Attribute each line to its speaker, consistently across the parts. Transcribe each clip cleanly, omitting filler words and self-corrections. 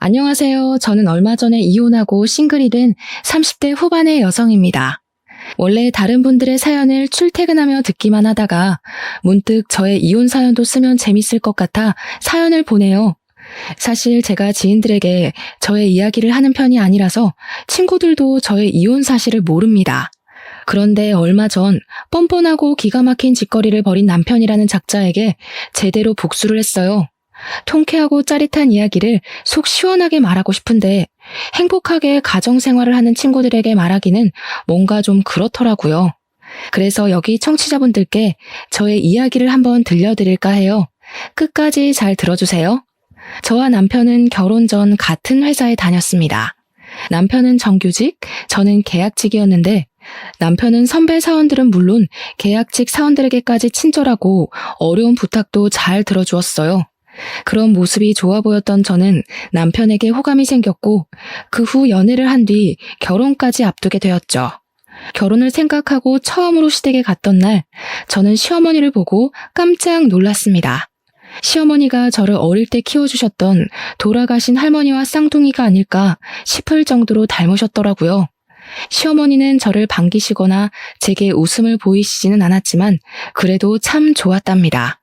Speaker 1: 안녕하세요. 저는 얼마 전에 이혼하고 싱글이 된 30대 후반의 여성입니다. 원래 다른 분들의 사연을 출퇴근하며 듣기만 하다가 문득 저의 이혼 사연도 쓰면 재밌을 것 같아 사연을 보내요. 사실 제가 지인들에게 저의 이야기를 하는 편이 아니라서 친구들도 저의 이혼 사실을 모릅니다. 그런데 얼마 전 뻔뻔하고 기가 막힌 짓거리를 벌인 남편이라는 작자에게 제대로 복수를 했어요. 통쾌하고 짜릿한 이야기를 속 시원하게 말하고 싶은데 행복하게 가정생활을 하는 친구들에게 말하기는 뭔가 좀 그렇더라고요. 그래서 여기 청취자분들께 저의 이야기를 한번 들려드릴까 해요. 끝까지 잘 들어주세요. 저와 남편은 결혼 전 같은 회사에 다녔습니다. 남편은 정규직, 저는 계약직이었는데 남편은 선배 사원들은 물론 계약직 사원들에게까지 친절하고 어려운 부탁도 잘 들어주었어요. 그런 모습이 좋아 보였던 저는 남편에게 호감이 생겼고 그 후 연애를 한 뒤 결혼까지 앞두게 되었죠. 결혼을 생각하고 처음으로 시댁에 갔던 날 저는 시어머니를 보고 깜짝 놀랐습니다. 시어머니가 저를 어릴 때 키워주셨던 돌아가신 할머니와 쌍둥이가 아닐까 싶을 정도로 닮으셨더라고요. 시어머니는 저를 반기시거나 제게 웃음을 보이시지는 않았지만 그래도 참 좋았답니다.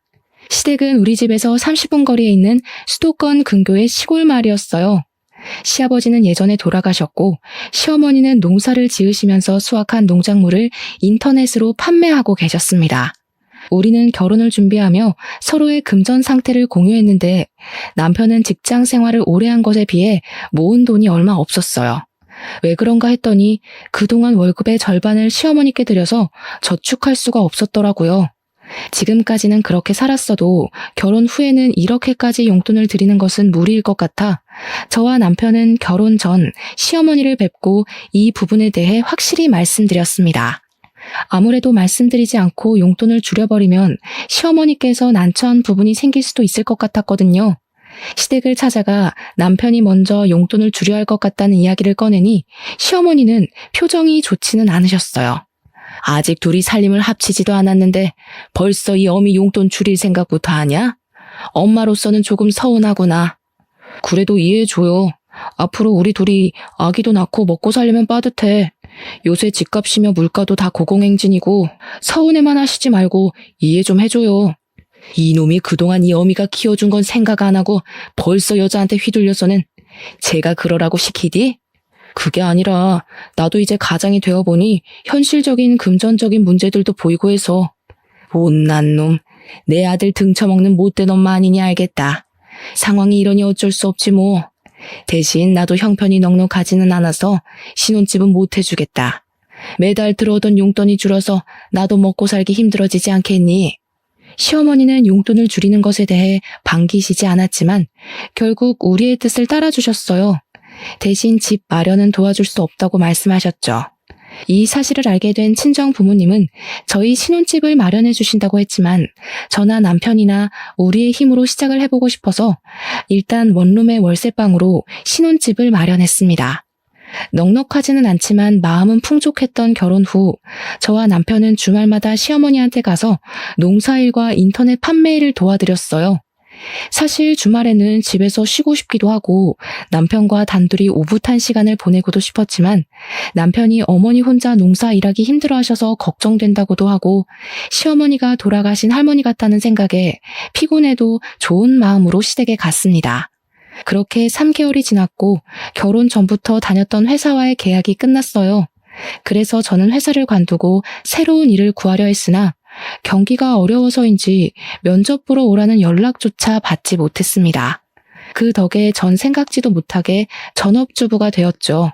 Speaker 1: 시댁은 우리 집에서 30분 거리에 있는 수도권 근교의 시골 마을이었어요. 시아버지는 예전에 돌아가셨고 시어머니는 농사를 지으시면서 수확한 농작물을 인터넷으로 판매하고 계셨습니다. 우리는 결혼을 준비하며 서로의 금전 상태를 공유했는데 남편은 직장 생활을 오래 한 것에 비해 모은 돈이 얼마 없었어요. 왜 그런가 했더니 그동안 월급의 절반을 시어머니께 드려서 저축할 수가 없었더라고요. 지금까지는 그렇게 살았어도 결혼 후에는 이렇게까지 용돈을 드리는 것은 무리일 것 같아 저와 남편은 결혼 전 시어머니를 뵙고 이 부분에 대해 확실히 말씀드렸습니다. 아무래도 말씀드리지 않고 용돈을 줄여버리면 시어머니께서 난처한 부분이 생길 수도 있을 것 같았거든요. 시댁을 찾아가 남편이 먼저 용돈을 줄여야 할 것 같다는 이야기를 꺼내니 시어머니는 표정이 좋지는 않으셨어요. 아직 둘이 살림을 합치지도 않았는데 벌써 이 어미 용돈 줄일 생각부터 하냐? 엄마로서는 조금 서운하구나. 그래도 이해해줘요. 앞으로 우리 둘이 아기도 낳고 먹고 살려면 빠듯해. 요새 집값이며 물가도 다 고공행진이고 서운해만 하시지 말고 이해 좀 해줘요. 이놈이 그동안 이 어미가 키워준 건 생각 안 하고 벌써 여자한테 휘둘려서는 제가 그러라고 시키디? 그게 아니라 나도 이제 가장이 되어보니 현실적인 금전적인 문제들도 보이고 해서 못난 놈, 내 아들 등쳐먹는 못된 엄마 아니냐 알겠다. 상황이 이러니 어쩔 수 없지 뭐. 대신 나도 형편이 넉넉하지는 않아서 신혼집은 못 해주겠다. 매달 들어오던 용돈이 줄어서 나도 먹고 살기 힘들어지지 않겠니? 시어머니는 용돈을 줄이는 것에 대해 반기시지 않았지만 결국 우리의 뜻을 따라주셨어요. 대신 집 마련은 도와줄 수 없다고 말씀하셨죠. 이 사실을 알게 된 친정 부모님은 저희 신혼집을 마련해 주신다고 했지만 저나 남편이나 우리의 힘으로 시작을 해보고 싶어서 일단 원룸의 월세방으로 신혼집을 마련했습니다. 넉넉하지는 않지만 마음은 풍족했던 결혼 후 저와 남편은 주말마다 시어머니한테 가서 농사일과 인터넷 판매일을 도와드렸어요. 사실 주말에는 집에서 쉬고 싶기도 하고 남편과 단둘이 오붓한 시간을 보내고도 싶었지만 남편이 어머니 혼자 농사 일하기 힘들어하셔서 걱정된다고도 하고 시어머니가 돌아가신 할머니 같다는 생각에 피곤해도 좋은 마음으로 시댁에 갔습니다. 그렇게 3개월이 지났고 결혼 전부터 다녔던 회사와의 계약이 끝났어요. 그래서 저는 회사를 관두고 새로운 일을 구하려 했으나 경기가 어려워서인지 면접 보러 오라는 연락조차 받지 못했습니다. 그 덕에 전 생각지도 못하게 전업주부가 되었죠.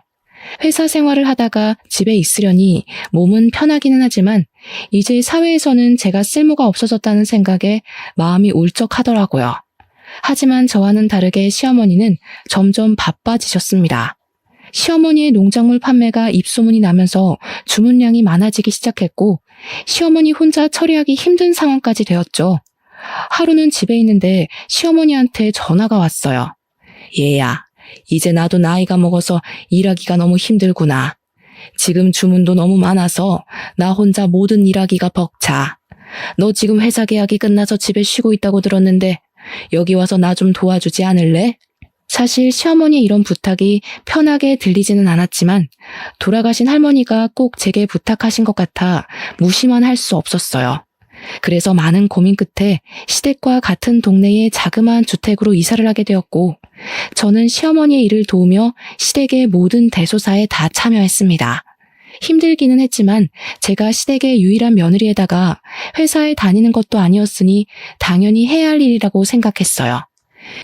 Speaker 1: 회사 생활을 하다가 집에 있으려니 몸은 편하기는 하지만 이제 사회에서는 제가 쓸모가 없어졌다는 생각에 마음이 울적하더라고요. 하지만 저와는 다르게 시어머니는 점점 바빠지셨습니다. 시어머니의 농작물 판매가 입소문이 나면서 주문량이 많아지기 시작했고 시어머니 혼자 처리하기 힘든 상황까지 되었죠. 하루는 집에 있는데 시어머니한테 전화가 왔어요. 얘야, 이제 나도 나이가 먹어서 일하기가 너무 힘들구나. 지금 주문도 너무 많아서 나 혼자 모든 일하기가 벅차. 너 지금 회사 계약이 끝나서 집에 쉬고 있다고 들었는데 여기 와서 나 좀 도와주지 않을래? 사실 시어머니의 이런 부탁이 편하게 들리지는 않았지만 돌아가신 할머니가 꼭 제게 부탁하신 것 같아 무시만 할 수 없었어요. 그래서 많은 고민 끝에 시댁과 같은 동네의 자그마한 주택으로 이사를 하게 되었고 저는 시어머니의 일을 도우며 시댁의 모든 대소사에 다 참여했습니다. 힘들기는 했지만 제가 시댁의 유일한 며느리에다가 회사에 다니는 것도 아니었으니 당연히 해야 할 일이라고 생각했어요.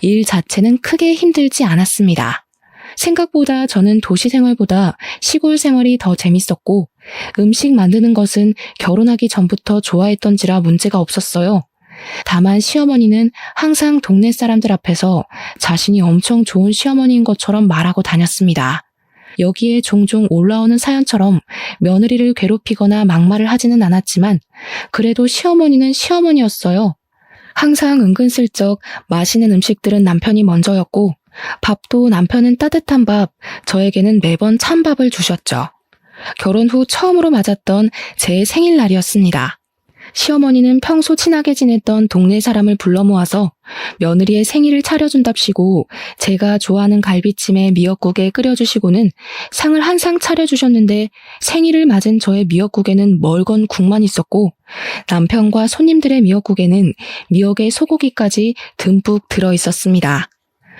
Speaker 1: 일 자체는 크게 힘들지 않았습니다. 생각보다 저는 도시 생활보다 시골 생활이 더 재밌었고 음식 만드는 것은 결혼하기 전부터 좋아했던지라 문제가 없었어요. 다만 시어머니는 항상 동네 사람들 앞에서 자신이 엄청 좋은 시어머니인 것처럼 말하고 다녔습니다. 여기에 종종 올라오는 사연처럼 며느리를 괴롭히거나 막말을 하지는 않았지만 그래도 시어머니는 시어머니였어요. 항상 은근슬쩍 맛있는 음식들은 남편이 먼저였고 밥도 남편은 따뜻한 밥, 저에게는 매번 찬밥을 주셨죠. 결혼 후 처음으로 맞았던 제 생일날이었습니다. 시어머니는 평소 친하게 지냈던 동네 사람을 불러 모아서 며느리의 생일을 차려준답시고 제가 좋아하는 갈비찜에 미역국에 끓여주시고는 상을 한 상 차려주셨는데 생일을 맞은 저의 미역국에는 멀건 국만 있었고 남편과 손님들의 미역국에는 미역의 소고기까지 듬뿍 들어있었습니다.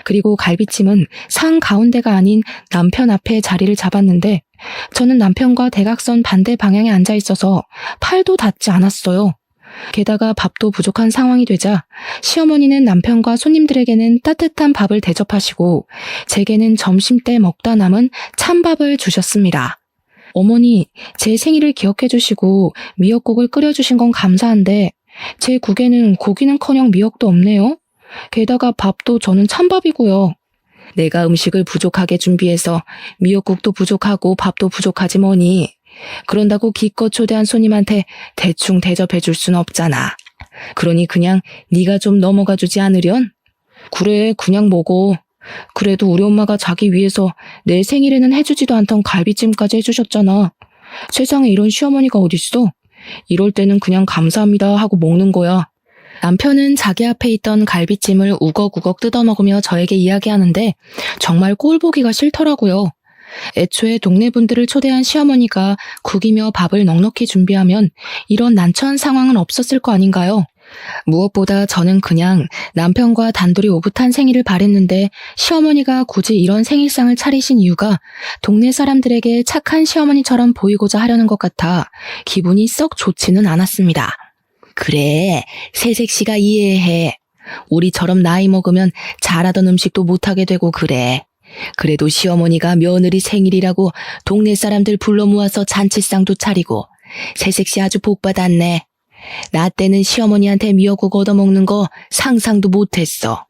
Speaker 1: 그리고 갈비찜은 상 가운데가 아닌 남편 앞에 자리를 잡았는데 저는 남편과 대각선 반대 방향에 앉아 있어서 팔도 닿지 않았어요. 게다가 밥도 부족한 상황이 되자 시어머니는 남편과 손님들에게는 따뜻한 밥을 대접하시고 제게는 점심때 먹다 남은 찬밥을 주셨습니다. 어머니, 제 생일을 기억해 주시고 미역국을 끓여주신 건 감사한데 제 국에는 고기는커녕 미역도 없네요. 게다가 밥도 저는 찬밥이고요. 내가 음식을 부족하게 준비해서 미역국도 부족하고 밥도 부족하지 뭐니. 그런다고 기껏 초대한 손님한테 대충 대접해 줄 순 없잖아. 그러니 그냥 네가 좀 넘어가 주지 않으련? 그래, 그냥 먹어. 그래도 우리 엄마가 자기 위해서 내 생일에는 해주지도 않던 갈비찜까지 해주셨잖아. 세상에 이런 시어머니가 어딨어? 이럴 때는 그냥 감사합니다 하고 먹는 거야. 남편은 자기 앞에 있던 갈비찜을 우걱우걱 뜯어먹으며 저에게 이야기하는데 정말 꼴 보기가 싫더라고요. 애초에 동네 분들을 초대한 시어머니가 국이며 밥을 넉넉히 준비하면 이런 난처한 상황은 없었을 거 아닌가요? 무엇보다 저는 그냥 남편과 단둘이 오붓한 생일을 바랬는데 시어머니가 굳이 이런 생일상을 차리신 이유가 동네 사람들에게 착한 시어머니처럼 보이고자 하려는 것 같아 기분이 썩 좋지는 않았습니다. 그래, 새색시가 이해해. 우리처럼 나이 먹으면 잘하던 음식도 못하게 되고 그래. 그래도 시어머니가 며느리 생일이라고 동네 사람들 불러 모아서 잔치상도 차리고 새색시 아주 복받았네. 나 때는 시어머니한테 미역국 얻어먹는 거 상상도 못했어.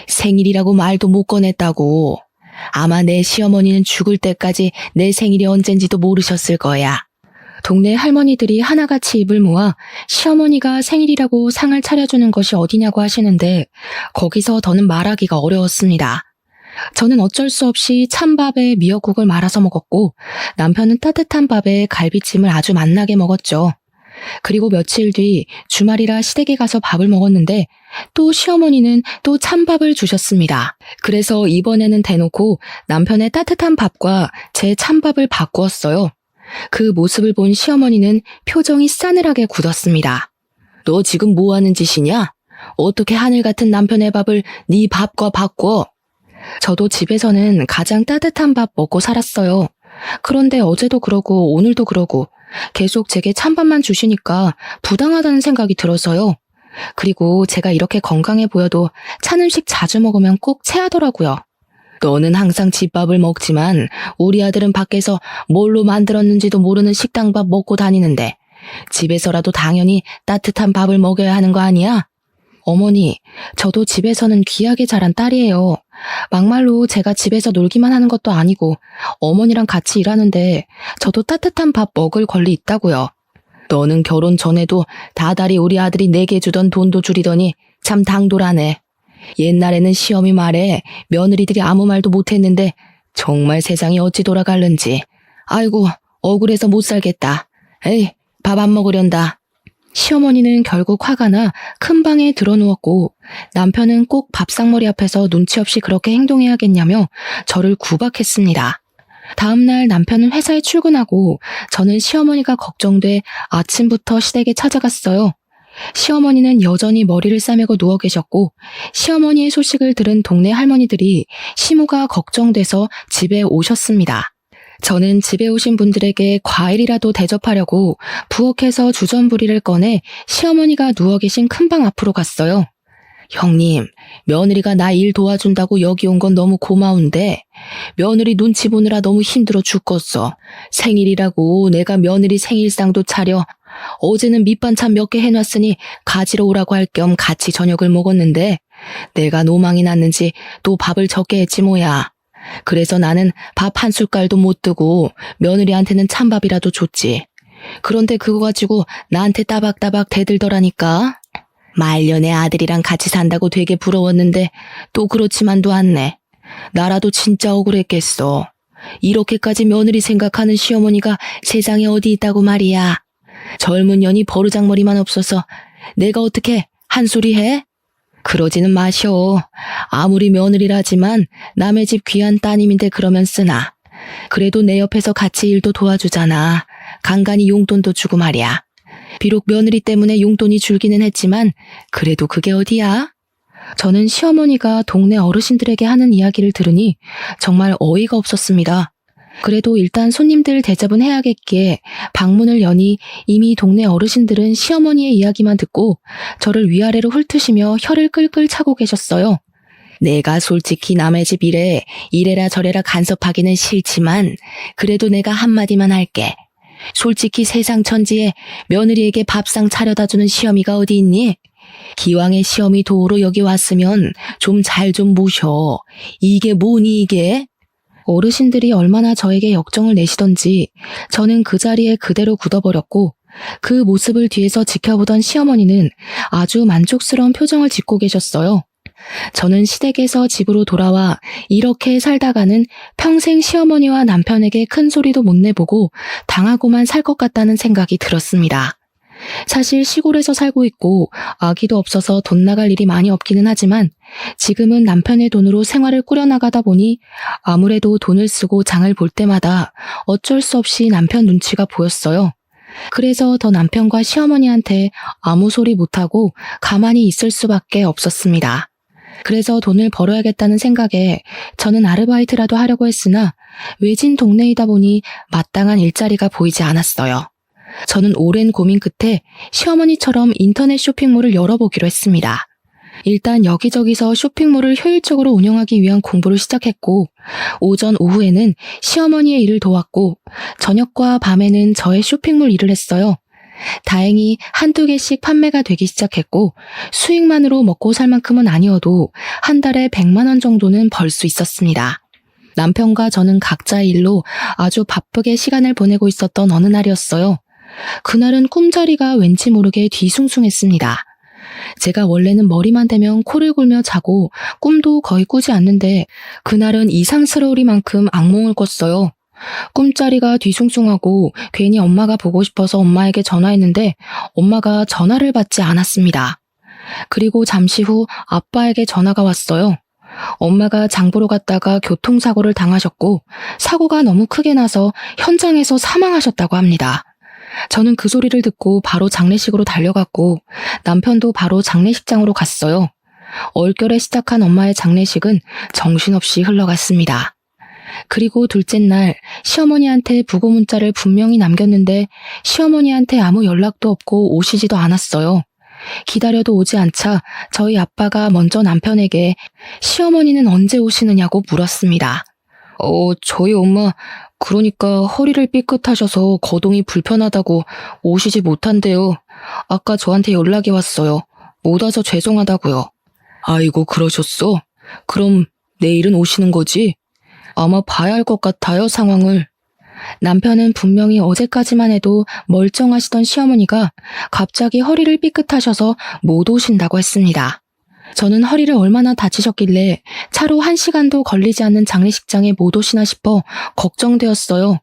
Speaker 1: 생일이라고 말도 못 꺼냈다고. 아마 내 시어머니는 죽을 때까지 내 생일이 언젠지도 모르셨을 거야. 동네 할머니들이 하나같이 입을 모아 시어머니가 생일이라고 상을 차려주는 것이 어디냐고 하시는데 거기서 더는 말하기가 어려웠습니다. 저는 어쩔 수 없이 찬밥에 미역국을 말아서 먹었고 남편은 따뜻한 밥에 갈비찜을 아주 맛나게 먹었죠. 그리고 며칠 뒤 주말이라 시댁에 가서 밥을 먹었는데 또 시어머니는 또 찬밥을 주셨습니다. 그래서 이번에는 대놓고 남편의 따뜻한 밥과 제 찬밥을 바꾸었어요. 그 모습을 본 시어머니는 표정이 싸늘하게 굳었습니다. 너 지금 뭐 하는 짓이냐? 어떻게 하늘 같은 남편의 밥을 네 밥과 바꿔? 저도 집에서는 가장 따뜻한 밥 먹고 살았어요. 그런데 어제도 그러고 오늘도 그러고 계속 제게 찬밥만 주시니까 부당하다는 생각이 들어서요. 그리고 제가 이렇게 건강해 보여도 찬 음식 자주 먹으면 꼭 체하더라고요. 너는 항상 집밥을 먹지만 우리 아들은 밖에서 뭘로 만들었는지도 모르는 식당밥 먹고 다니는데 집에서라도 당연히 따뜻한 밥을 먹여야 하는 거 아니야? 어머니, 저도 집에서는 귀하게 자란 딸이에요. 막말로 제가 집에서 놀기만 하는 것도 아니고 어머니랑 같이 일하는데 저도 따뜻한 밥 먹을 권리 있다고요. 너는 결혼 전에도 다달이 우리 아들이 내게 주던 돈도 줄이더니 참 당돌하네. 옛날에는 시어미 말에 며느리들이 아무 말도 못했는데 정말 세상이 어찌 돌아갈는지. 아이고, 억울해서 못 살겠다. 에이, 밥 안 먹으련다. 시어머니는 결국 화가 나 큰 방에 들어누웠고 남편은 꼭 밥상머리 앞에서 눈치 없이 그렇게 행동해야겠냐며 저를 구박했습니다. 다음날 남편은 회사에 출근하고 저는 시어머니가 걱정돼 아침부터 시댁에 찾아갔어요. 시어머니는 여전히 머리를 싸매고 누워 계셨고 시어머니의 소식을 들은 동네 할머니들이 시모가 걱정돼서 집에 오셨습니다. 저는 집에 오신 분들에게 과일이라도 대접하려고 부엌에서 주전부리를 꺼내 시어머니가 누워 계신 큰 방 앞으로 갔어요. 형님, 며느리가 나 일 도와준다고 여기 온 건 너무 고마운데 며느리 눈치 보느라 너무 힘들어 죽겠어. 생일이라고 내가 며느리 생일상도 차려 어제는 밑반찬 몇 개 해놨으니 가지러 오라고 할 겸 같이 저녁을 먹었는데 내가 노망이 났는지 또 밥을 적게 했지 뭐야. 그래서 나는 밥 한 숟갈도 못 뜨고 며느리한테는 찬밥이라도 줬지. 그런데 그거 가지고 나한테 따박따박 대들더라니까. 말년에 아들이랑 같이 산다고 되게 부러웠는데 또 그렇지만도 않네. 나라도 진짜 억울했겠어. 이렇게까지 며느리 생각하는 시어머니가 세상에 어디 있다고 말이야. 젊은 년이 버르장머리만 없어서 내가 어떻게 한 소리 해? 그러지는 마셔. 아무리 며느리라지만 남의 집 귀한 따님인데 그러면 쓰나. 그래도 내 옆에서 같이 일도 도와주잖아. 간간히 용돈도 주고 말이야. 비록 며느리 때문에 용돈이 줄기는 했지만 그래도 그게 어디야? 저는 시어머니가 동네 어르신들에게 하는 이야기를 들으니 정말 어이가 없었습니다. 그래도 일단 손님들 대접은 해야겠기에 방문을 여니 이미 동네 어르신들은 시어머니의 이야기만 듣고 저를 위아래로 훑으시며 혀를 끌끌 차고 계셨어요. 내가 솔직히 남의 집 일에 이래라 저래라 간섭하기는 싫지만 그래도 내가 한마디만 할게. 솔직히 세상 천지에 며느리에게 밥상 차려다 주는 시어미가 어디 있니? 기왕에 시어미 도우러 여기 왔으면 좀 잘 좀 모셔. 이게 뭐니 이게? 어르신들이 얼마나 저에게 역정을 내시던지 저는 그 자리에 그대로 굳어버렸고 그 모습을 뒤에서 지켜보던 시어머니는 아주 만족스러운 표정을 짓고 계셨어요. 저는 시댁에서 집으로 돌아와 이렇게 살다가는 평생 시어머니와 남편에게 큰 소리도 못 내보고 당하고만 살 것 같다는 생각이 들었습니다. 사실 시골에서 살고 있고 아기도 없어서 돈 나갈 일이 많이 없기는 하지만 지금은 남편의 돈으로 생활을 꾸려나가다 보니 아무래도 돈을 쓰고 장을 볼 때마다 어쩔 수 없이 남편 눈치가 보였어요. 그래서 더 남편과 시어머니한테 아무 소리 못하고 가만히 있을 수밖에 없었습니다. 그래서 돈을 벌어야겠다는 생각에 저는 아르바이트라도 하려고 했으나 외진 동네이다 보니 마땅한 일자리가 보이지 않았어요. 저는 오랜 고민 끝에 시어머니처럼 인터넷 쇼핑몰을 열어보기로 했습니다. 일단 여기저기서 쇼핑몰을 효율적으로 운영하기 위한 공부를 시작했고 오전 오후에는 시어머니의 일을 도왔고 저녁과 밤에는 저의 쇼핑몰 일을 했어요. 다행히 한두 개씩 판매가 되기 시작했고 수익만으로 먹고 살 만큼은 아니어도 한 달에 100만 원 정도는 벌 수 있었습니다. 남편과 저는 각자의 일로 아주 바쁘게 시간을 보내고 있었던 어느 날이었어요. 그날은 꿈자리가 왠지 모르게 뒤숭숭했습니다. 제가 원래는 머리만 대면 코를 골며 자고 꿈도 거의 꾸지 않는데 그날은 이상스러우리만큼 악몽을 꿨어요. 꿈자리가 뒤숭숭하고 괜히 엄마가 보고 싶어서 엄마에게 전화했는데 엄마가 전화를 받지 않았습니다. 그리고 잠시 후 아빠에게 전화가 왔어요. 엄마가 장보러 갔다가 교통사고를 당하셨고 사고가 너무 크게 나서 현장에서 사망하셨다고 합니다. 저는 그 소리를 듣고 바로 장례식으로 달려갔고 남편도 바로 장례식장으로 갔어요. 얼결에 시작한 엄마의 장례식은 정신없이 흘러갔습니다. 그리고 둘째 날 시어머니한테 부고 문자를 분명히 남겼는데 시어머니한테 아무 연락도 없고 오시지도 않았어요. 기다려도 오지 않자 저희 아빠가 먼저 남편에게 시어머니는 언제 오시느냐고 물었습니다. 저희 엄마 그러니까 허리를 삐끗하셔서 거동이 불편하다고 오시지 못한대요. 아까 저한테 연락이 왔어요. 못 와서 죄송하다고요. 아이고 그러셨어? 그럼 내일은 오시는 거지? 아마 봐야 할 것 같아요, 상황을. 남편은 분명히 어제까지만 해도 멀쩡하시던 시어머니가 갑자기 허리를 삐끗하셔서 못 오신다고 했습니다. 저는 허리를 얼마나 다치셨길래 차로 1시간도 걸리지 않는 장례식장에 못 오시나 싶어 걱정되었어요.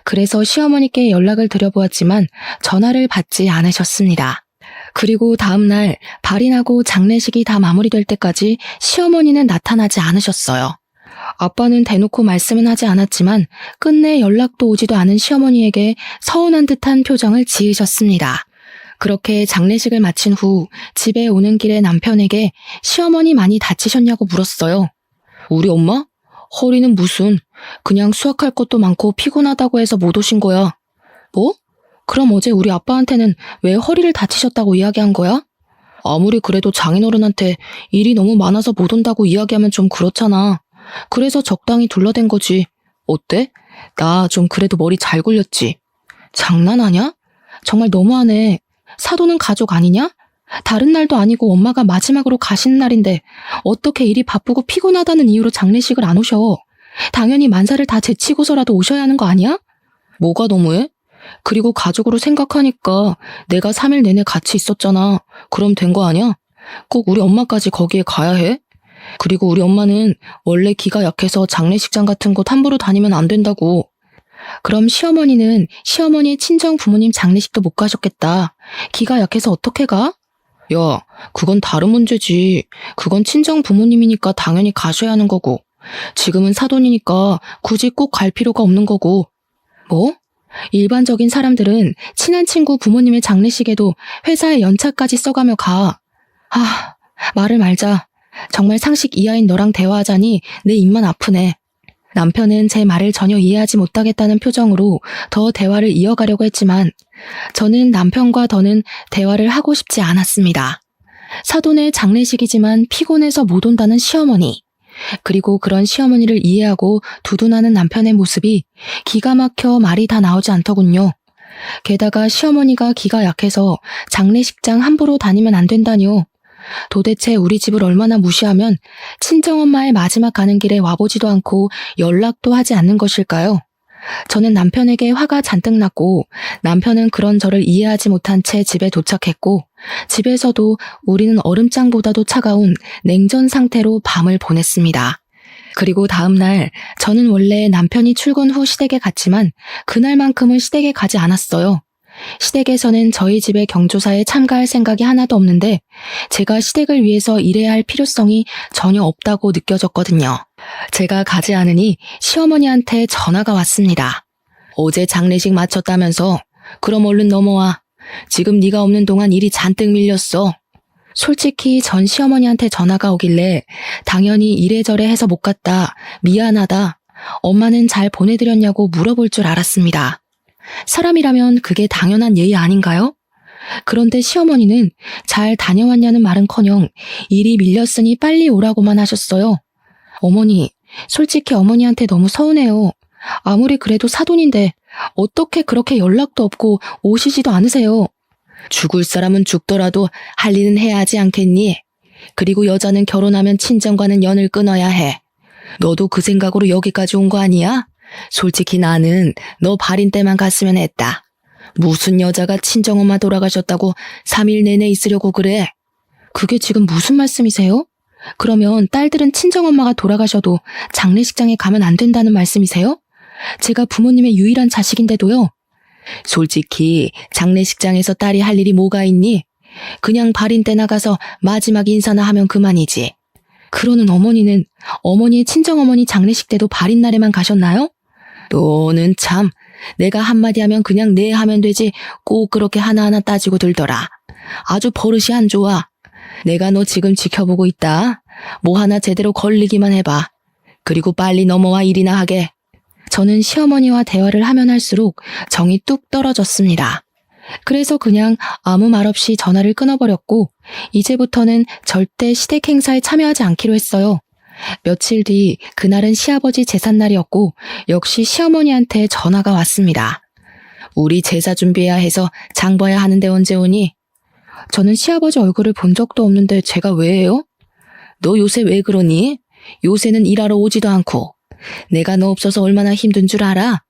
Speaker 1: 그래서 시어머니께 연락을 드려보았지만 전화를 받지 않으셨습니다. 그리고 다음날 발인하고 장례식이 다 마무리될 때까지 시어머니는 나타나지 않으셨어요. 아빠는 대놓고 말씀은 하지 않았지만 끝내 연락도 오지도 않은 시어머니에게 서운한 듯한 표정을 지으셨습니다. 그렇게 장례식을 마친 후 집에 오는 길에 남편에게 시어머니 많이 다치셨냐고 물었어요. 우리 엄마? 허리는 무슨, 그냥 수학할 것도 많고 피곤하다고 해서 못 오신 거야. 뭐? 그럼 어제 우리 아빠한테는 왜 허리를 다치셨다고 이야기한 거야? 아무리 그래도 장인어른한테 일이 너무 많아서 못 온다고 이야기하면 좀 그렇잖아. 그래서 적당히 둘러댄 거지. 어때? 나 좀 그래도 머리 잘 굴렸지. 장난하냐? 정말 너무하네. 사돈은 가족 아니냐? 다른 날도 아니고 엄마가 마지막으로 가시는 날인데 어떻게 일이 바쁘고 피곤하다는 이유로 장례식을 안 오셔? 당연히 만사를 다 제치고서라도 오셔야 하는 거 아니야? 뭐가 너무해? 그리고 가족으로 생각하니까 내가 3일 내내 같이 있었잖아. 그럼 된 거 아니야? 꼭 우리 엄마까지 거기에 가야 해? 그리고 우리 엄마는 원래 기가 약해서 장례식장 같은 곳 함부로 다니면 안 된다고. 그럼 시어머니는 시어머니의 친정 부모님 장례식도 못 가셨겠다. 기가 약해서 어떻게 가? 야, 그건 다른 문제지. 그건 친정 부모님이니까 당연히 가셔야 하는 거고. 지금은 사돈이니까 굳이 꼭 갈 필요가 없는 거고. 뭐? 일반적인 사람들은 친한 친구 부모님의 장례식에도 회사에 연차까지 써가며 가. 말을 말자. 정말 상식 이하인 너랑 대화하자니 내 입만 아프네. 남편은 제 말을 전혀 이해하지 못하겠다는 표정으로 더 대화를 이어가려고 했지만 저는 남편과 더는 대화를 하고 싶지 않았습니다. 사돈의 장례식이지만 피곤해서 못 온다는 시어머니. 그리고 그런 시어머니를 이해하고 두둔하는 남편의 모습이 기가 막혀 말이 다 나오지 않더군요. 게다가 시어머니가 기가 약해서 장례식장 함부로 다니면 안 된다뇨. 도대체 우리 집을 얼마나 무시하면 친정엄마의 마지막 가는 길에 와보지도 않고 연락도 하지 않는 것일까요? 저는 남편에게 화가 잔뜩 났고 남편은 그런 저를 이해하지 못한 채 집에 도착했고 집에서도 우리는 얼음장보다도 차가운 냉전 상태로 밤을 보냈습니다. 그리고 다음 날 저는 원래 남편이 출근 후 시댁에 갔지만 그날만큼은 시댁에 가지 않았어요. 시댁에서는 저희 집의 경조사에 참가할 생각이 하나도 없는데 제가 시댁을 위해서 일해야 할 필요성이 전혀 없다고 느껴졌거든요. 제가 가지 않으니 시어머니한테 전화가 왔습니다. 어제 장례식 마쳤다면서? 그럼 얼른 넘어와. 지금 네가 없는 동안 일이 잔뜩 밀렸어. 솔직히 전 시어머니한테 전화가 오길래 당연히 이래저래 해서 못 갔다. 미안하다. 엄마는 잘 보내드렸냐고 물어볼 줄 알았습니다. 사람이라면 그게 당연한 예의 아닌가요? 그런데 시어머니는 잘 다녀왔냐는 말은커녕 일이 밀렸으니 빨리 오라고만 하셨어요. 어머니, 솔직히 어머니한테 너무 서운해요. 아무리 그래도 사돈인데 어떻게 그렇게 연락도 없고 오시지도 않으세요? 죽을 사람은 죽더라도 할 일은 해야 하지 않겠니? 그리고 여자는 결혼하면 친정과는 연을 끊어야 해. 너도 그 생각으로 여기까지 온 거 아니야? 솔직히 나는 너 발인 때만 갔으면 했다. 무슨 여자가 친정엄마 돌아가셨다고 3일 내내 있으려고 그래? 그게 지금 무슨 말씀이세요? 그러면 딸들은 친정엄마가 돌아가셔도 장례식장에 가면 안 된다는 말씀이세요? 제가 부모님의 유일한 자식인데도요. 솔직히 장례식장에서 딸이 할 일이 뭐가 있니? 그냥 발인 때 나가서 마지막 인사나 하면 그만이지. 그러는 어머니는 어머니의 친정어머니 장례식 때도 발인 날에만 가셨나요? 너는 참, 내가 한마디 하면 그냥 네 하면 되지 꼭 그렇게 하나하나 따지고 들더라. 아주 버릇이 안 좋아. 내가 너 지금 지켜보고 있다. 뭐 하나 제대로 걸리기만 해봐. 그리고 빨리 넘어와 일이나 하게. 저는 시어머니와 대화를 하면 할수록 정이 뚝 떨어졌습니다. 그래서 그냥 아무 말 없이 전화를 끊어버렸고 이제부터는 절대 시댁 행사에 참여하지 않기로 했어요. 며칠 뒤 그날은 시아버지 제삿날이었고 역시 시어머니한테 전화가 왔습니다. 우리 제사 준비해야 해서 장 봐야 하는데 언제 오니? 저는 시아버지 얼굴을 본 적도 없는데 제가 왜 해요? 너 요새 왜 그러니? 요새는 일하러 오지도 않고. 내가 너 없어서 얼마나 힘든 줄 알아?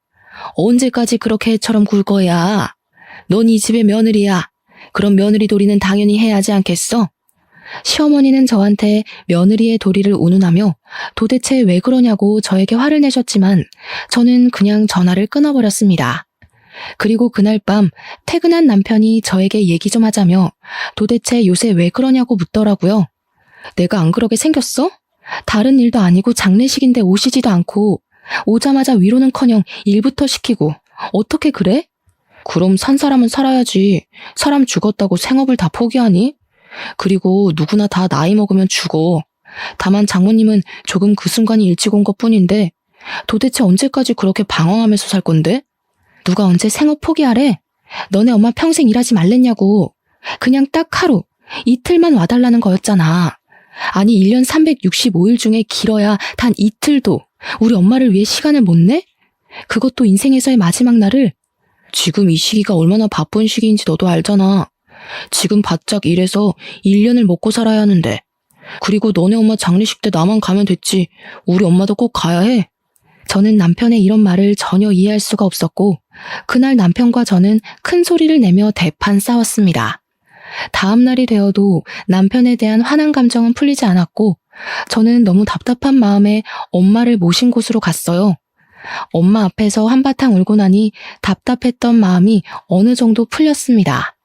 Speaker 1: 언제까지 그렇게 애처럼 굴 거야? 넌 이 집의 며느리야. 그럼 며느리 도리는 당연히 해야 하지 않겠어? 시어머니는 저한테 며느리의 도리를 운운하며 도대체 왜 그러냐고 저에게 화를 내셨지만 저는 그냥 전화를 끊어버렸습니다. 그리고 그날 밤 퇴근한 남편이 저에게 얘기 좀 하자며 도대체 요새 왜 그러냐고 묻더라고요. 내가 안 그러게 생겼어? 다른 일도 아니고 장례식인데 오시지도 않고 오자마자 위로는커녕 일부터 시키고 어떻게 그래? 그럼 산 사람은 살아야지. 사람 죽었다고 생업을 다 포기하니? 그리고 누구나 다 나이 먹으면 죽어. 다만 장모님은 조금 그 순간이 일찍 온 것뿐인데 도대체 언제까지 그렇게 방황하면서 살 건데? 누가 언제 생업 포기하래? 너네 엄마 평생 일하지 말랬냐고. 그냥 딱 하루, 이틀만 와달라는 거였잖아. 아니 1년 365일 중에 길어야 단 이틀도 우리 엄마를 위해 시간을 못 내? 그것도 인생에서의 마지막 날을. 지금 이 시기가 얼마나 바쁜 시기인지 너도 알잖아. 지금 바짝 일해서 1년을 먹고 살아야 하는데. 그리고 너네 엄마 장례식 때 나만 가면 됐지. 우리 엄마도 꼭 가야 해. 저는 남편의 이런 말을 전혀 이해할 수가 없었고 그날 남편과 저는 큰 소리를 내며 대판 싸웠습니다. 다음 날이 되어도 남편에 대한 화난 감정은 풀리지 않았고 저는 너무 답답한 마음에 엄마를 모신 곳으로 갔어요. 엄마 앞에서 한바탕 울고 나니 답답했던 마음이 어느 정도 풀렸습니다.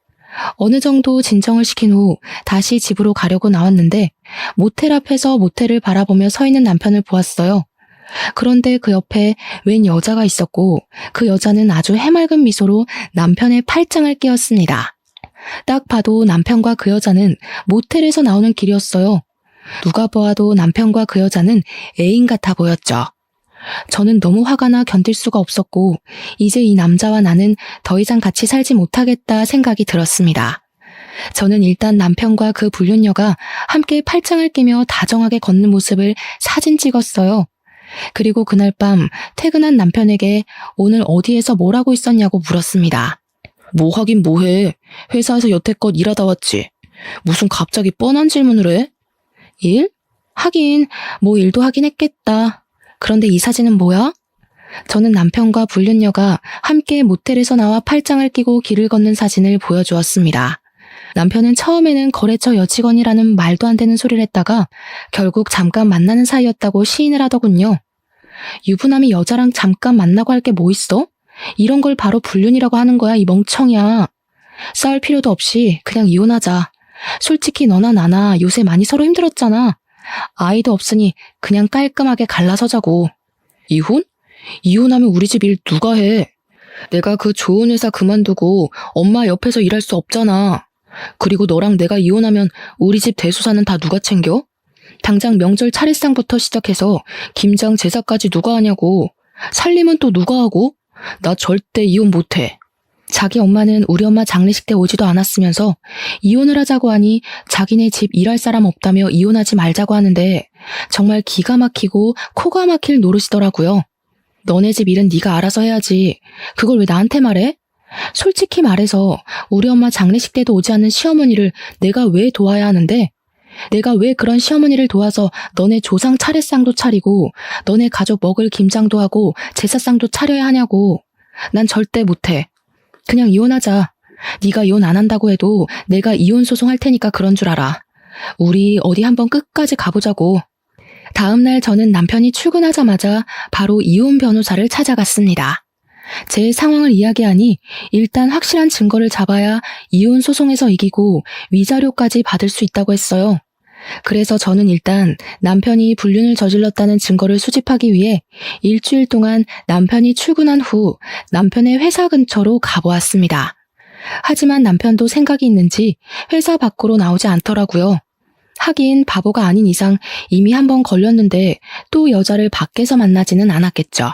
Speaker 1: 어느 정도 진정을 시킨 후 다시 집으로 가려고 나왔는데 모텔 앞에서 모텔을 바라보며 서 있는 남편을 보았어요. 그런데 그 옆에 웬 여자가 있었고 그 여자는 아주 해맑은 미소로 남편의 팔짱을 끼웠습니다. 딱 봐도 남편과 그 여자는 모텔에서 나오는 길이었어요. 누가 보아도 남편과 그 여자는 애인 같아 보였죠. 저는 너무 화가 나 견딜 수가 없었고 이제 이 남자와 나는 더 이상 같이 살지 못하겠다 생각이 들었습니다. 저는 일단 남편과 그 불륜녀가 함께 팔짱을 끼며 다정하게 걷는 모습을 사진 찍었어요. 그리고 그날 밤 퇴근한 남편에게 오늘 어디에서 뭘 하고 있었냐고 물었습니다. 뭐 하긴 뭐해. 회사에서 여태껏 일하다 왔지. 무슨 갑자기 뻔한 질문을 해? 일? 하긴 뭐 일도 하긴 했겠다. 그런데 이 사진은 뭐야? 저는 남편과 불륜녀가 함께 모텔에서 나와 팔짱을 끼고 길을 걷는 사진을 보여주었습니다. 남편은 처음에는 거래처 여직원이라는 말도 안 되는 소리를 했다가 결국 잠깐 만나는 사이였다고 시인을 하더군요. 유부남이 여자랑 잠깐 만나고 할 게 뭐 있어? 이런 걸 바로 불륜이라고 하는 거야, 이 멍청이야. 싸울 필요도 없이 그냥 이혼하자. 솔직히 너나 나나 요새 많이 서로 힘들었잖아. 아이도 없으니 그냥 깔끔하게 갈라서자고. 이혼? 이혼하면 우리 집 일 누가 해? 내가 그 좋은 회사 그만두고 엄마 옆에서 일할 수 없잖아. 그리고 너랑 내가 이혼하면 우리 집 대소사는 다 누가 챙겨? 당장 명절 차례상부터 시작해서 김장 제사까지 누가 하냐고. 살림은 또 누가 하고? 나 절대 이혼 못해. 자기 엄마는 우리 엄마 장례식 때 오지도 않았으면서 이혼을 하자고 하니 자기네 집 일할 사람 없다며 이혼하지 말자고 하는데 정말 기가 막히고 코가 막힐 노릇이더라고요. 너네 집 일은 네가 알아서 해야지. 그걸 왜 나한테 말해? 솔직히 말해서 우리 엄마 장례식 때도 오지 않는 시어머니를 내가 왜 도와야 하는데? 내가 왜 그런 시어머니를 도와서 너네 조상 차례상도 차리고 너네 가족 먹을 김장도 하고 제사상도 차려야 하냐고. 난 절대 못해. 그냥 이혼하자. 네가 이혼 안 한다고 해도 내가 이혼 소송할 테니까 그런 줄 알아. 우리 어디 한번 끝까지 가보자고. 다음 날 저는 남편이 출근하자마자 바로 이혼 변호사를 찾아갔습니다. 제 상황을 이야기하니 일단 확실한 증거를 잡아야 이혼 소송에서 이기고 위자료까지 받을 수 있다고 했어요. 그래서 저는 일단 남편이 불륜을 저질렀다는 증거를 수집하기 위해 일주일 동안 남편이 출근한 후 남편의 회사 근처로 가보았습니다. 하지만 남편도 생각이 있는지 회사 밖으로 나오지 않더라고요. 하긴 바보가 아닌 이상 이미 한번 걸렸는데 또 여자를 밖에서 만나지는 않았겠죠.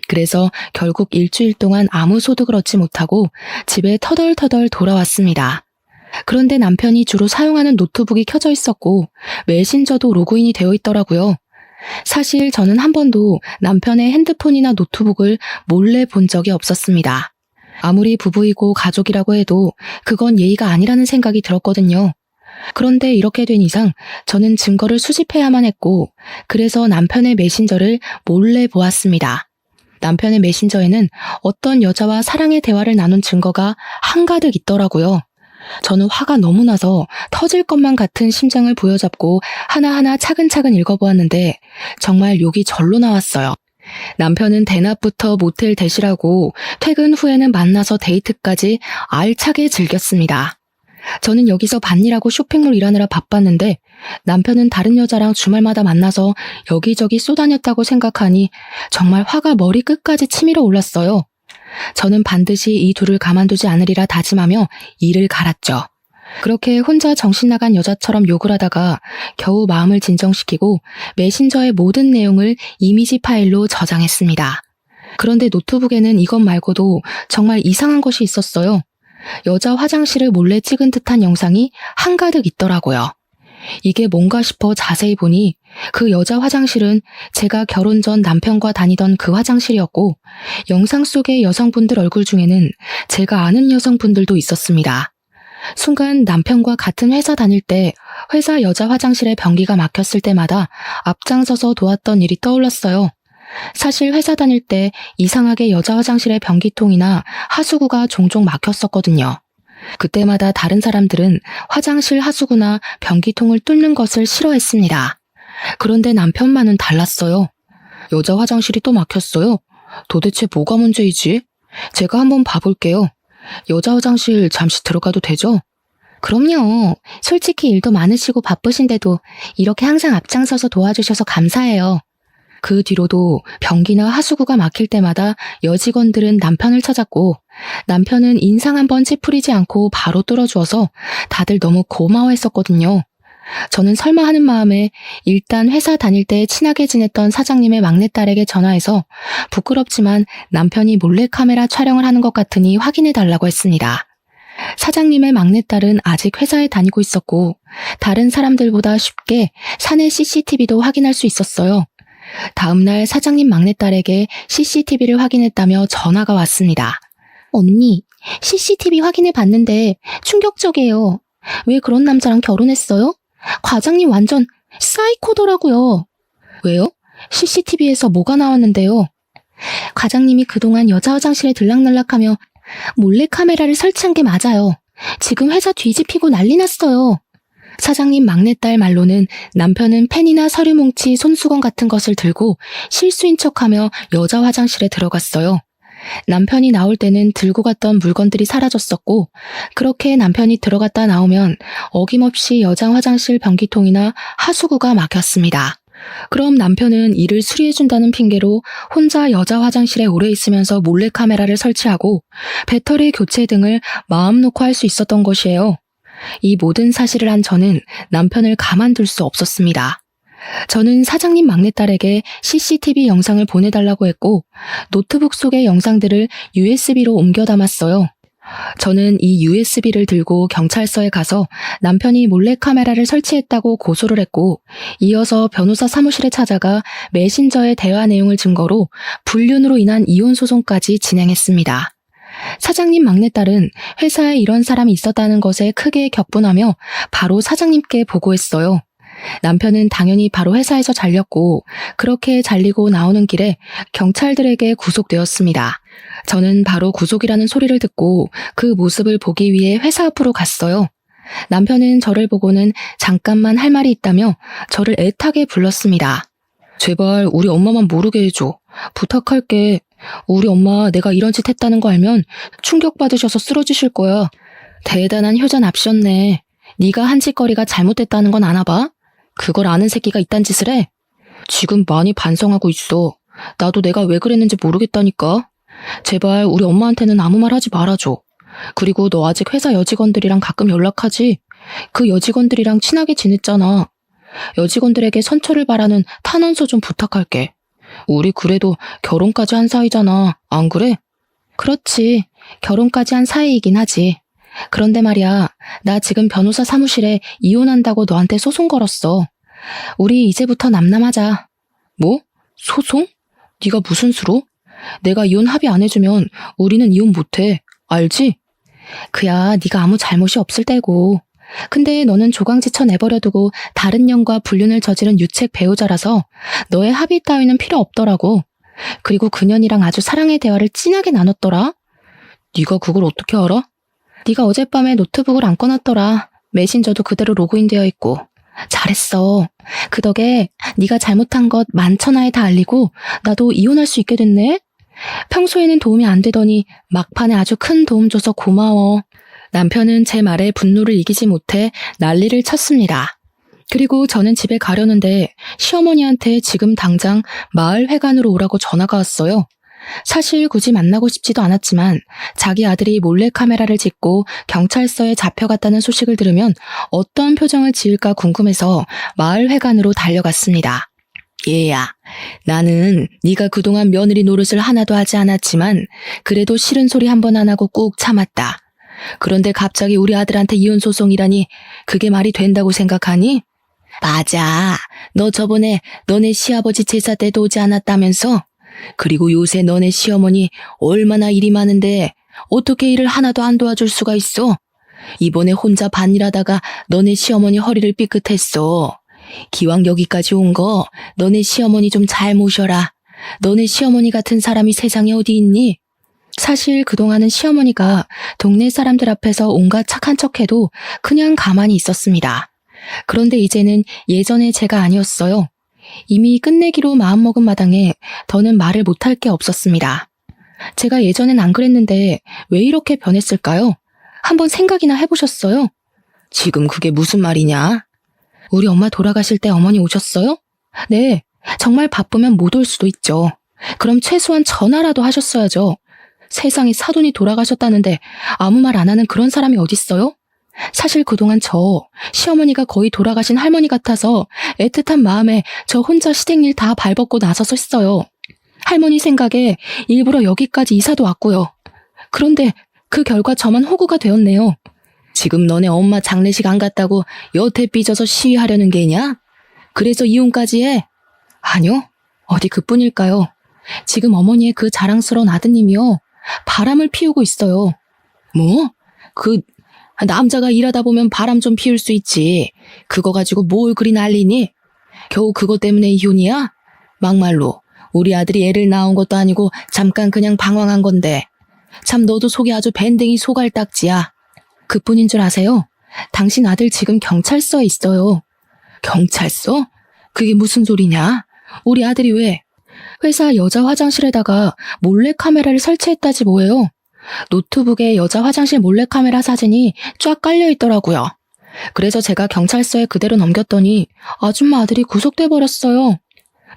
Speaker 1: 그래서 결국 일주일 동안 아무 소득을 얻지 못하고 집에 터덜터덜 돌아왔습니다. 그런데 남편이 주로 사용하는 노트북이 켜져 있었고 메신저도 로그인이 되어 있더라고요. 사실 저는 한 번도 남편의 핸드폰이나 노트북을 몰래 본 적이 없었습니다. 아무리 부부이고 가족이라고 해도 그건 예의가 아니라는 생각이 들었거든요. 그런데 이렇게 된 이상 저는 증거를 수집해야만 했고 그래서 남편의 메신저를 몰래 보았습니다. 남편의 메신저에는 어떤 여자와 사랑의 대화를 나눈 증거가 한가득 있더라고요. 저는 화가 너무 나서 터질 것만 같은 심장을 부여잡고 하나하나 차근차근 읽어보았는데 정말 욕이 절로 나왔어요. 남편은 대낮부터 모텔 대시라고 퇴근 후에는 만나서 데이트까지 알차게 즐겼습니다. 저는 여기서 밭일하고 쇼핑몰 일하느라 바빴는데 남편은 다른 여자랑 주말마다 만나서 여기저기 쏘다녔다고 생각하니 정말 화가 머리 끝까지 치밀어 올랐어요. 저는 반드시 이 둘을 가만두지 않으리라 다짐하며 이를 갈았죠. 그렇게 혼자 정신 나간 여자처럼 욕을 하다가 겨우 마음을 진정시키고 메신저의 모든 내용을 이미지 파일로 저장했습니다. 그런데 노트북에는 이것 말고도 정말 이상한 것이 있었어요. 여자 화장실을 몰래 찍은 듯한 영상이 한가득 있더라고요. 이게 뭔가 싶어 자세히 보니 그 여자 화장실은 제가 결혼 전 남편과 다니던 그 화장실이었고 영상 속의 여성분들 얼굴 중에는 제가 아는 여성분들도 있었습니다. 순간 남편과 같은 회사 다닐 때 회사 여자 화장실에 변기가 막혔을 때마다 앞장서서 도왔던 일이 떠올랐어요. 사실 회사 다닐 때 이상하게 여자 화장실에 변기통이나 하수구가 종종 막혔었거든요. 그때마다 다른 사람들은 화장실 하수구나 변기통을 뚫는 것을 싫어했습니다. 그런데 남편만은 달랐어요. 여자 화장실이 또 막혔어요. 도대체 뭐가 문제이지? 제가 한번 봐볼게요. 여자 화장실 잠시 들어가도 되죠? 그럼요. 솔직히 일도 많으시고 바쁘신데도 이렇게 항상 앞장서서 도와주셔서 감사해요. 그 뒤로도 변기나 하수구가 막힐 때마다 여직원들은 남편을 찾았고 남편은 인상 한번 찌푸리지 않고 바로 뚫어주어서 다들 너무 고마워했었거든요. 저는 설마 하는 마음에 일단 회사 다닐 때 친하게 지냈던 사장님의 막내딸에게 전화해서 부끄럽지만 남편이 몰래카메라 촬영을 하는 것 같으니 확인해달라고 했습니다. 사장님의 막내딸은 아직 회사에 다니고 있었고 다른 사람들보다 쉽게 사내 CCTV도 확인할 수 있었어요. 다음날 사장님 막내딸에게 CCTV를 확인했다며 전화가 왔습니다. 언니, CCTV 확인해봤는데 충격적이에요. 왜 그런 남자랑 결혼했어요? 과장님 완전 사이코더라고요. 왜요? CCTV에서 뭐가 나왔는데요? 과장님이 그동안 여자 화장실에 들락날락하며 몰래카메라를 설치한 게 맞아요. 지금 회사 뒤집히고 난리 났어요. 사장님 막내딸 말로는 남편은 펜이나 서류 뭉치, 손수건 같은 것을 들고 실수인 척하며 여자 화장실에 들어갔어요. 남편이 나올 때는 들고 갔던 물건들이 사라졌었고 그렇게 남편이 들어갔다 나오면 어김없이 여자 화장실 변기통이나 하수구가 막혔습니다. 그럼 남편은 이를 수리해준다는 핑계로 혼자 여자 화장실에 오래 있으면서 몰래카메라를 설치하고 배터리 교체 등을 마음 놓고 할 수 있었던 것이에요. 이 모든 사실을 한 저는 남편을 가만둘 수 없었습니다. 저는 사장님 막내딸에게 CCTV 영상을 보내달라고 했고 노트북 속의 영상들을 USB로 옮겨 담았어요. 저는 이 USB를 들고 경찰서에 가서 남편이 몰래카메라를 설치했다고 고소를 했고 이어서 변호사 사무실에 찾아가 메신저의 대화 내용을 증거로 불륜으로 인한 이혼 소송까지 진행했습니다. 사장님 막내딸은 회사에 이런 사람이 있었다는 것에 크게 격분하며 바로 사장님께 보고했어요. 남편은 당연히 바로 회사에서 잘렸고 그렇게 잘리고 나오는 길에 경찰들에게 구속되었습니다. 저는 바로 구속이라는 소리를 듣고 그 모습을 보기 위해 회사 앞으로 갔어요. 남편은 저를 보고는 잠깐만 할 말이 있다며 저를 애타게 불렀습니다. 제발 우리 엄마만 모르게 해줘. 부탁할게. 우리 엄마 내가 이런 짓 했다는 거 알면 충격받으셔서 쓰러지실 거야. 대단한 효자 납셨네. 네가 한 짓거리가 잘못됐다는 건 아나 봐? 그걸 아는 새끼가 이딴 짓을 해? 지금 많이 반성하고 있어. 나도 내가 왜 그랬는지 모르겠다니까. 제발 우리 엄마한테는 아무 말 하지 말아줘. 그리고 너 아직 회사 여직원들이랑 가끔 연락하지? 그 여직원들이랑 친하게 지냈잖아. 여직원들에게 선처를 바라는 탄원서 좀 부탁할게. 우리 그래도 결혼까지 한 사이잖아. 안 그래? 그렇지. 결혼까지 한 사이이긴 하지. 그런데 말이야, 나 지금 변호사 사무실에 이혼한다고 너한테 소송 걸었어. 우리 이제부터 남남하자. 뭐? 소송? 네가 무슨 수로? 내가 이혼 합의 안 해주면 우리는 이혼 못해. 알지? 그야 네가 아무 잘못이 없을 때고. 근데 너는 조강지쳐 내버려두고 다른 년과 불륜을 저지른 유책 배우자라서 너의 합의 따위는 필요 없더라고. 그리고 그년이랑 아주 사랑의 대화를 진하게 나눴더라. 네가 그걸 어떻게 알아? 네가 어젯밤에 노트북을 안 꺼놨더라. 메신저도 그대로 로그인되어 있고. 잘했어. 그 덕에 네가 잘못한 것 만천하에 다 알리고 나도 이혼할 수 있게 됐네. 평소에는 도움이 안 되더니 막판에 아주 큰 도움 줘서 고마워. 남편은 제 말에 분노를 이기지 못해 난리를 쳤습니다. 그리고 저는 집에 가려는데 시어머니한테 지금 당장 마을 회관으로 오라고 전화가 왔어요. 사실 굳이 만나고 싶지도 않았지만 자기 아들이 몰래카메라를 찍고 경찰서에 잡혀갔다는 소식을 들으면 어떤 표정을 지을까 궁금해서 마을 회관으로 달려갔습니다. 얘야, 나는 네가 그동안 며느리 노릇을 하나도 하지 않았지만 그래도 싫은 소리 한 번 안 하고 꾹 참았다. 그런데 갑자기 우리 아들한테 이혼 소송이라니 그게 말이 된다고 생각하니? 맞아. 너 저번에 너네 시아버지 제사 때도 오지 않았다면서? 그리고 요새 너네 시어머니 얼마나 일이 많은데 어떻게 일을 하나도 안 도와줄 수가 있어? 이번에 혼자 밭일하다가 너네 시어머니 허리를 삐끗했어. 기왕 여기까지 온 거 너네 시어머니 좀 잘 모셔라. 너네 시어머니 같은 사람이 세상에 어디 있니? 사실 그동안은 시어머니가 동네 사람들 앞에서 온갖 착한 척해도 그냥 가만히 있었습니다. 그런데 이제는 예전의 제가 아니었어요. 이미 끝내기로 마음먹은 마당에 더는 말을 못할 게 없었습니다. 제가 예전엔 안 그랬는데 왜 이렇게 변했을까요? 한번 생각이나 해보셨어요? 지금 그게 무슨 말이냐? 우리 엄마 돌아가실 때 어머니 오셨어요? 네, 정말 바쁘면 못 올 수도 있죠. 그럼 최소한 전화라도 하셨어야죠. 세상에 사돈이 돌아가셨다는데 아무 말 안 하는 그런 사람이 어딨어요? 사실 그동안 저 시어머니가 거의 돌아가신 할머니 같아서 애틋한 마음에 저 혼자 시댁일 다 발벗고 나서서 했어요. 할머니 생각에 일부러 여기까지 이사도 왔고요. 그런데 그 결과 저만 호구가 되었네요. 지금 너네 엄마 장례식 안 갔다고 여태 삐져서 시위하려는 게냐? 그래서 이혼까지 해? 아니요. 어디 그뿐일까요? 지금 어머니의 그 자랑스러운 아드님이요. 바람을 피우고 있어요. 뭐? 남자가 일하다 보면 바람 좀 피울 수 있지. 그거 가지고 뭘 그리 난리니? 겨우 그것 때문에 이혼이야? 막말로 우리 아들이 애를 낳은 것도 아니고 잠깐 그냥 방황한 건데. 참 너도 속이 아주 밴댕이 소갈딱지야. 그뿐인 줄 아세요? 당신 아들 지금 경찰서에 있어요. 경찰서? 그게 무슨 소리냐? 우리 아들이 왜? 회사 여자 화장실에다가 몰래카메라를 설치했다지 뭐예요. 노트북에 여자 화장실 몰래카메라 사진이 쫙 깔려있더라고요. 그래서 제가 경찰서에 그대로 넘겼더니 아줌마 아들이 구속돼 버렸어요.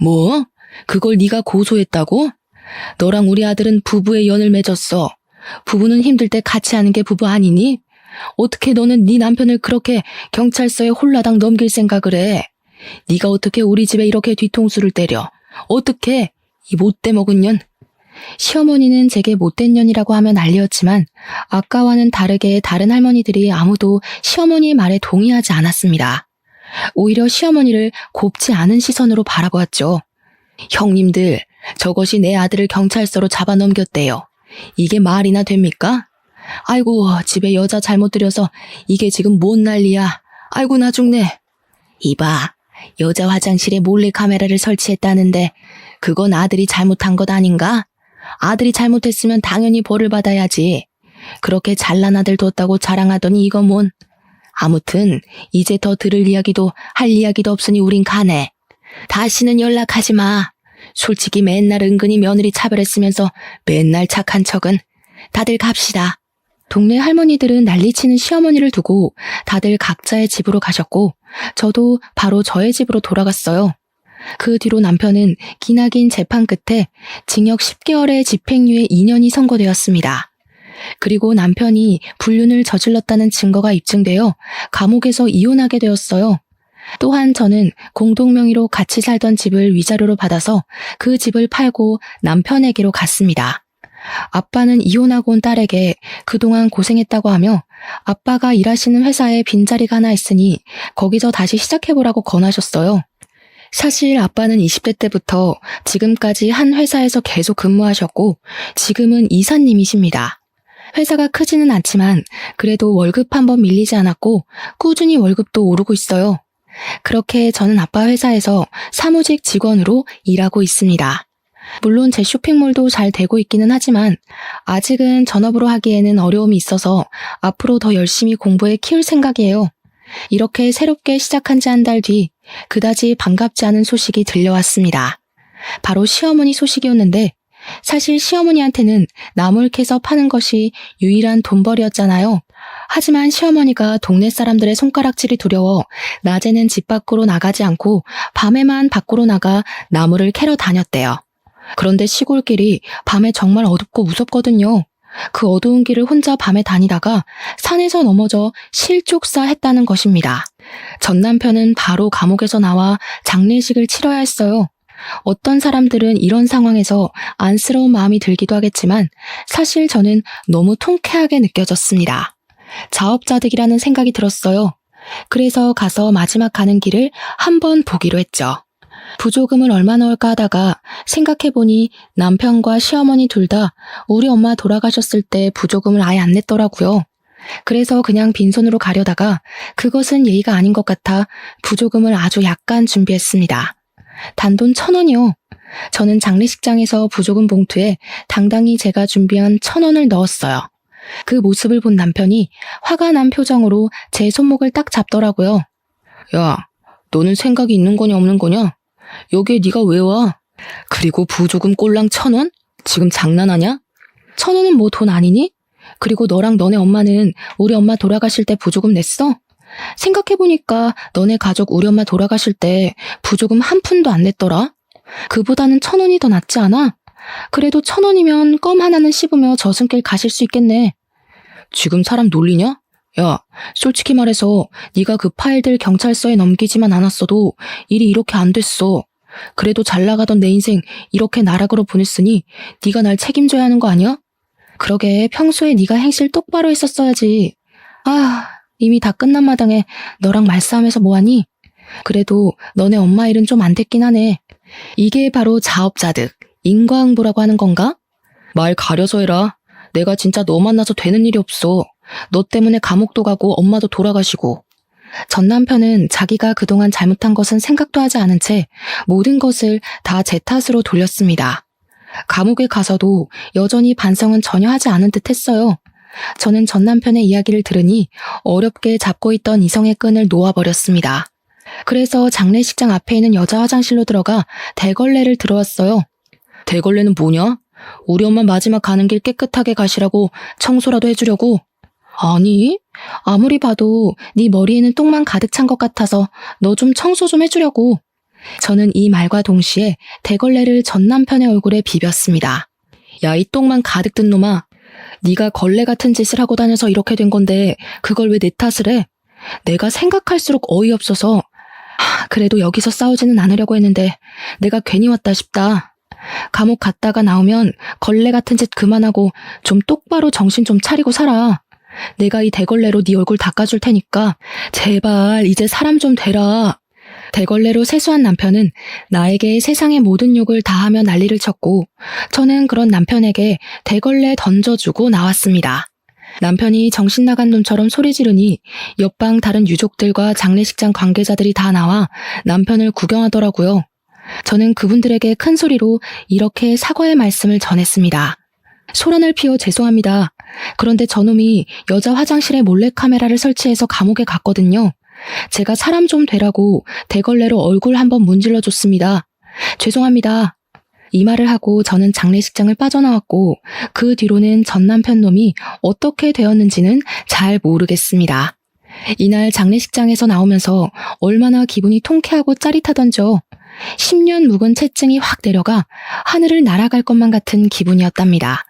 Speaker 1: 뭐? 그걸 네가 고소했다고? 너랑 우리 아들은 부부의 연을 맺었어. 부부는 힘들 때 같이 하는 게 부부 아니니? 어떻게 너는 네 남편을 그렇게 경찰서에 홀라당 넘길 생각을 해? 네가 어떻게 우리 집에 이렇게 뒤통수를 때려? 어떻게? 이 못돼 먹은 년. 시어머니는 제게 못된 년이라고 하면 난리였지만 아까와는 다르게 다른 할머니들이 아무도 시어머니의 말에 동의하지 않았습니다. 오히려 시어머니를 곱지 않은 시선으로 바라보았죠. 형님들, 저것이 내 아들을 경찰서로 잡아넘겼대요. 이게 말이나 됩니까? 아이고, 집에 여자 잘못 들여서 이게 지금 뭔 난리야. 아이고, 나 죽네. 이봐, 여자 화장실에 몰래카메라를 설치했다는데 그건 아들이 잘못한 것 아닌가? 아들이 잘못했으면 당연히 벌을 받아야지. 그렇게 잘난 아들 뒀다고 자랑하더니 이건 뭔. 아무튼 이제 더 들을 이야기도 할 이야기도 없으니 우린 가네. 다시는 연락하지 마. 솔직히 맨날 은근히 며느리 차별했으면서 맨날 착한 척은. 다들 갑시다. 동네 할머니들은 난리치는 시어머니를 두고 다들 각자의 집으로 가셨고 저도 바로 저의 집으로 돌아갔어요. 그 뒤로 남편은 기나긴 재판 끝에 징역 10개월의 집행유예 2년이 선고되었습니다. 그리고 남편이 불륜을 저질렀다는 증거가 입증되어 감옥에서 이혼하게 되었어요. 또한 저는 공동명의로 같이 살던 집을 위자료로 받아서 그 집을 팔고 남편에게로 갔습니다. 아빠는 이혼하고 온 딸에게 그동안 고생했다고 하며 아빠가 일하시는 회사에 빈자리가 하나 있으니 거기서 다시 시작해보라고 권하셨어요. 사실 아빠는 20대 때부터 지금까지 한 회사에서 계속 근무하셨고 지금은 이사님이십니다. 회사가 크지는 않지만 그래도 월급 한 번 밀리지 않았고 꾸준히 월급도 오르고 있어요. 그렇게 저는 아빠 회사에서 사무직 직원으로 일하고 있습니다. 물론 제 쇼핑몰도 잘 되고 있기는 하지만 아직은 전업으로 하기에는 어려움이 있어서 앞으로 더 열심히 공부해 키울 생각이에요. 이렇게 새롭게 시작한 지 한 달 뒤 그다지 반갑지 않은 소식이 들려왔습니다. 바로 시어머니 소식이었는데 사실 시어머니한테는 나물 캐서 파는 것이 유일한 돈벌이였잖아요. 하지만 시어머니가 동네 사람들의 손가락질이 두려워 낮에는 집 밖으로 나가지 않고 밤에만 밖으로 나가 나무를 캐러 다녔대요. 그런데 시골길이 밤에 정말 어둡고 무섭거든요. 그 어두운 길을 혼자 밤에 다니다가 산에서 넘어져 실족사했다는 것입니다. 전 남편은 바로 감옥에서 나와 장례식을 치러야 했어요. 어떤 사람들은 이런 상황에서 안쓰러운 마음이 들기도 하겠지만 사실 저는 너무 통쾌하게 느껴졌습니다. 자업자득이라는 생각이 들었어요. 그래서 가서 마지막 가는 길을 한번 보기로 했죠. 부조금을 얼마 넣을까 하다가 생각해보니 남편과 시어머니 둘 다 우리 엄마 돌아가셨을 때 부조금을 아예 안 냈더라고요. 그래서 그냥 빈손으로 가려다가 그것은 예의가 아닌 것 같아 부조금을 아주 약간 준비했습니다. 단돈 1,000원이요. 저는 장례식장에서 부조금 봉투에 당당히 제가 준비한 1,000원을 넣었어요. 그 모습을 본 남편이 화가 난 표정으로 제 손목을 딱 잡더라고요. 야, 너는 생각이 있는 거냐 없는 거냐? 여기에 네가 왜 와? 그리고 부조금 꼴랑 1,000원? 지금 장난하냐? 1,000원은 뭐 돈 아니니? 그리고 너랑 너네 엄마는 우리 엄마 돌아가실 때 부조금 냈어? 생각해보니까 너네 가족 우리 엄마 돌아가실 때 부조금 한 푼도 안 냈더라? 그보다는 1,000원이 더 낫지 않아? 그래도 1,000원이면 껌 하나는 씹으며 저승길 가실 수 있겠네. 지금 사람 놀리냐? 야, 솔직히 말해서 네가 그 파일들 경찰서에 넘기지만 않았어도 일이 이렇게 안 됐어. 그래도 잘 나가던 내 인생 이렇게 나락으로 보냈으니 네가 날 책임져야 하는 거 아니야? 그러게 평소에 네가 행실 똑바로 했었어야지. 아, 이미 다 끝난 마당에 너랑 말싸움해서 뭐하니? 그래도 너네 엄마 일은 좀 안 됐긴 하네. 이게 바로 자업자득, 인과응보라고 하는 건가? 말 가려서 해라. 내가 진짜 너 만나서 되는 일이 없어. 너 때문에 감옥도 가고 엄마도 돌아가시고. 전 남편은 자기가 그동안 잘못한 것은 생각도 하지 않은 채 모든 것을 다 제 탓으로 돌렸습니다. 감옥에 가서도 여전히 반성은 전혀 하지 않은 듯 했어요. 저는 전 남편의 이야기를 들으니 어렵게 잡고 있던 이성의 끈을 놓아버렸습니다. 그래서 장례식장 앞에 있는 여자 화장실로 들어가 대걸레를 들어왔어요. 대걸레는 뭐냐? 우리 엄마 마지막 가는 길 깨끗하게 가시라고 청소라도 해주려고? 아니, 아무리 봐도 네 머리에는 똥만 가득 찬 것 같아서 너 좀 청소 좀 해주려고. 저는 이 말과 동시에 대걸레를 전 남편의 얼굴에 비볐습니다. 야, 이 똥만 가득 든 놈아. 네가 걸레 같은 짓을 하고 다녀서 이렇게 된 건데 그걸 왜 내 탓을 해? 내가 생각할수록 어이없어서 그래도 여기서 싸우지는 않으려고 했는데 내가 괜히 왔다 싶다. 감옥 갔다가 나오면 걸레 같은 짓 그만하고 좀 똑바로 정신 좀 차리고 살아. 내가 이 대걸레로 네 얼굴 닦아줄 테니까 제발 이제 사람 좀 되라. 대걸레로 세수한 남편은 나에게 세상의 모든 욕을 다하며 난리를 쳤고 저는 그런 남편에게 대걸레 던져주고 나왔습니다. 남편이 정신 나간 놈처럼 소리 지르니 옆방 다른 유족들과 장례식장 관계자들이 다 나와 남편을 구경하더라고요. 저는 그분들에게 큰 소리로 이렇게 사과의 말씀을 전했습니다. 소란을 피워 죄송합니다. 그런데 저놈이 여자 화장실에 몰래카메라를 설치해서 감옥에 갔거든요. 제가 사람 좀 되라고 대걸레로 얼굴 한번 문질러줬습니다. 죄송합니다. 이 말을 하고 저는 장례식장을 빠져나왔고 그 뒤로는 전 남편 놈이 어떻게 되었는지는 잘 모르겠습니다. 이날 장례식장에서 나오면서 얼마나 기분이 통쾌하고 짜릿하던죠. 10년 묵은 채증이 확 내려가 하늘을 날아갈 것만 같은 기분이었답니다.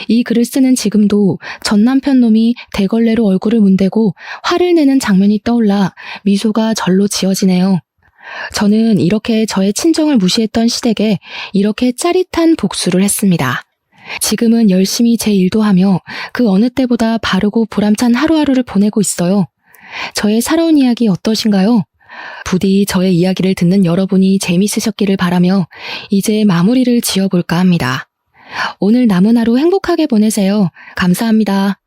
Speaker 1: 이 글을 쓰는 지금도 전 남편 놈이 대걸레로 얼굴을 문대고 화를 내는 장면이 떠올라 미소가 절로 지어지네요. 저는 이렇게 저의 친정을 무시했던 시댁에 이렇게 짜릿한 복수를 했습니다. 지금은 열심히 제 일도 하며 그 어느 때보다 바르고 보람찬 하루하루를 보내고 있어요. 저의 살아온 이야기 어떠신가요? 부디 저의 이야기를 듣는 여러분이 재미있으셨기를 바라며 이제 마무리를 지어볼까 합니다. 오늘 남은 하루 행복하게 보내세요. 감사합니다.